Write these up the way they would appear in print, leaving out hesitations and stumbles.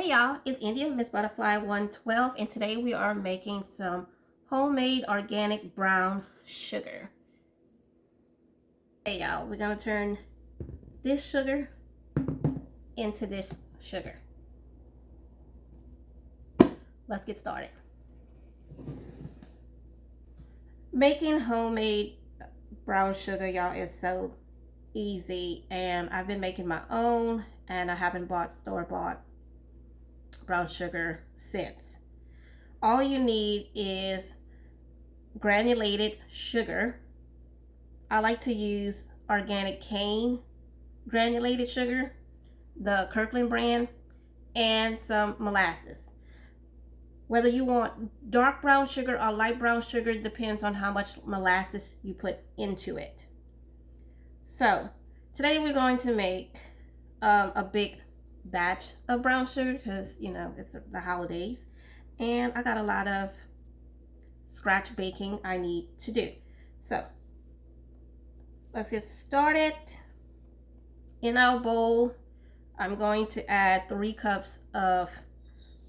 Hey y'all, it's India, Miss Butterfly 112, and today we are making some homemade organic brown sugar. Hey y'all, we're gonna turn this sugar into this sugar. Let's get started. Making homemade brown sugar, y'all, is so easy, and I've been making my own, and I haven't bought store-bought brown sugar since. All you need is granulated sugar. I like to use organic cane granulated sugar, the Kirkland brand, and some molasses. Whether you want dark brown sugar or light brown sugar depends on how much molasses you put into it. So today we're going to make a big batch of brown sugar because, you know, it's the holidays, and I got a lot of scratch baking I need to do. So let's get started. In our bowl, I'm going to add 3 cups of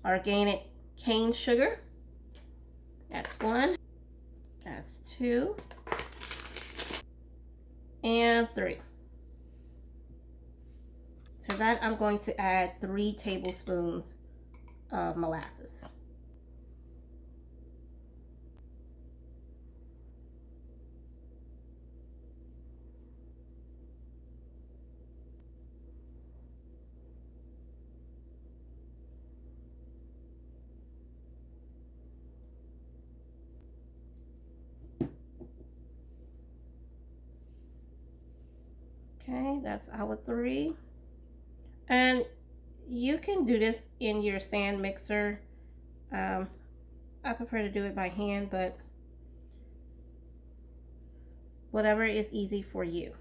organic cane sugar. That's 1, that's 2, and 3. To that, I'm going to add 3 tablespoons of molasses. Okay, that's our 3. And you can do this in your stand mixer. I prefer to do it by hand, but whatever is easy for you.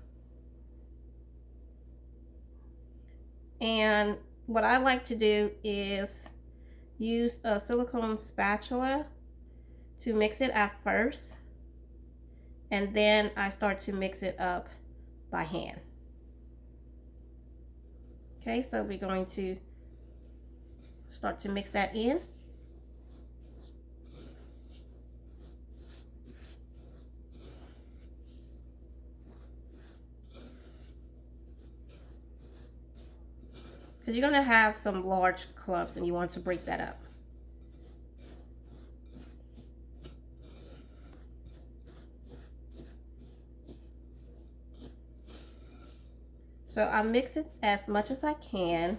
And what I like to do is use a silicone spatula to mix it at first, and then I start to mix it up by hand. Okay, so we're going to start to mix that in. Because you're going to have some large clumps and you want to break that up. So I mix it as much as I can.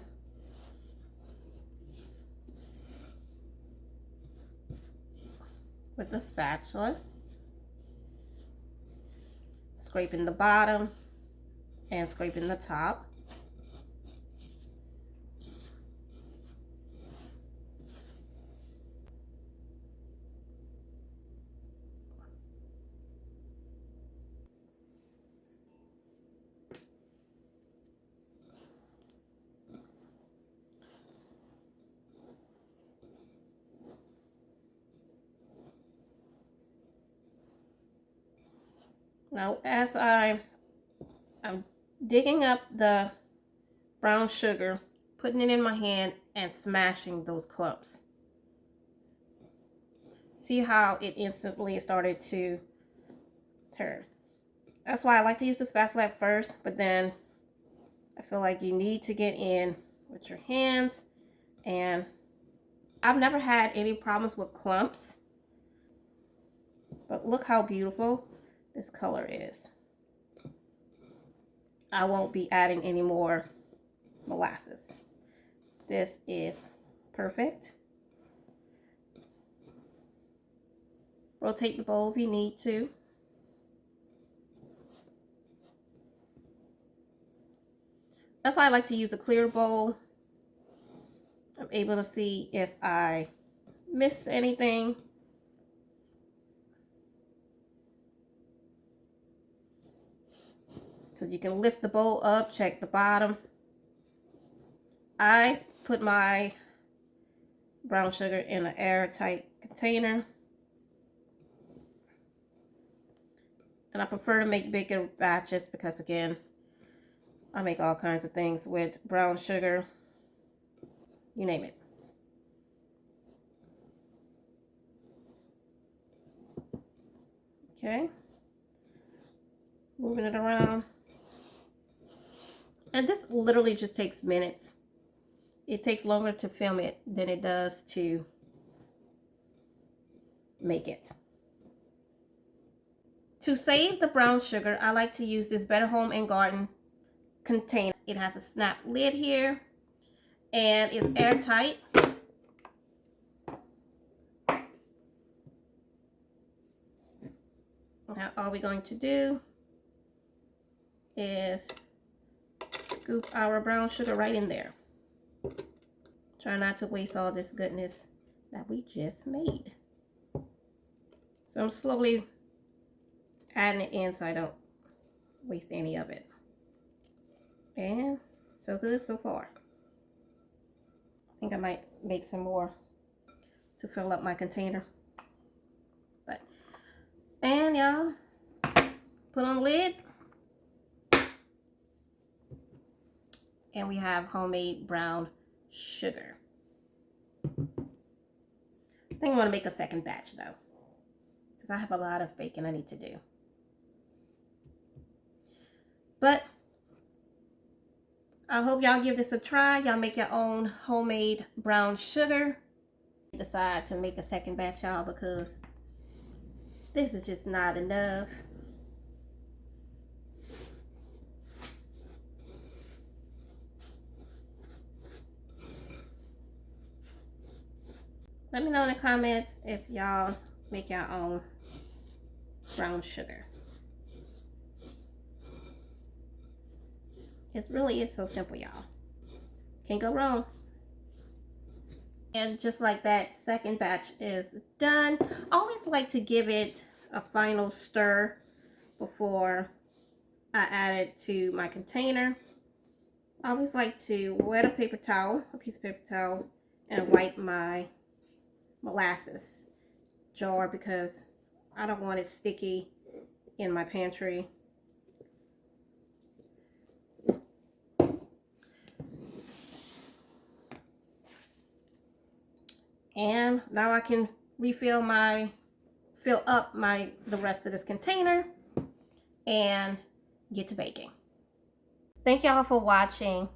With the spatula. Scraping the bottom and scraping the top. Now, as I'm digging up the brown sugar, putting it in my hand and smashing those clumps. See how it instantly started to turn. That's why I like to use the spatula at first, but then I feel like you need to get in with your hands, and I've never had any problems with clumps. But look how beautiful this color is. I won't be adding any more molasses. This is perfect. Rotate the bowl if you need to. That's why I like to use a clear bowl. I'm able to see if I missed anything. Because you can lift the bowl up, check the bottom. I put my brown sugar in an airtight container. And I prefer to make bigger batches because, again, I make all kinds of things with brown sugar. You name it. Okay. Moving it around. And this literally just takes minutes. It takes longer to film it than it does to make it. To save the brown sugar, I like to use this Better Home and Garden container. It has a snap lid here and it's airtight. Now all we're going to do is scoop our brown sugar right in there. Try not to waste all this goodness that we just made. So I'm slowly adding it in so I don't waste any of it. And so good so far. I think I might make some more to fill up my container. And y'all, put on the lid. And we have homemade brown sugar. I think I want to make a second batch though, because I have a lot of baking I need to do. But I hope y'all give this a try. Y'all make your own homemade brown sugar. Decide to make a second batch, y'all, because this is just not enough. Let me know in the comments if y'all make your own brown sugar. It really is so simple, y'all. Can't go wrong. And just like that, second batch is done. I always like to give it a final stir before I add it to my container. I always like to wet a paper towel, a piece of paper towel, and wipe my molasses jar because I don't want it sticky in my pantry. And now I can fill up the rest of this container and get to baking. Thank y'all for watching.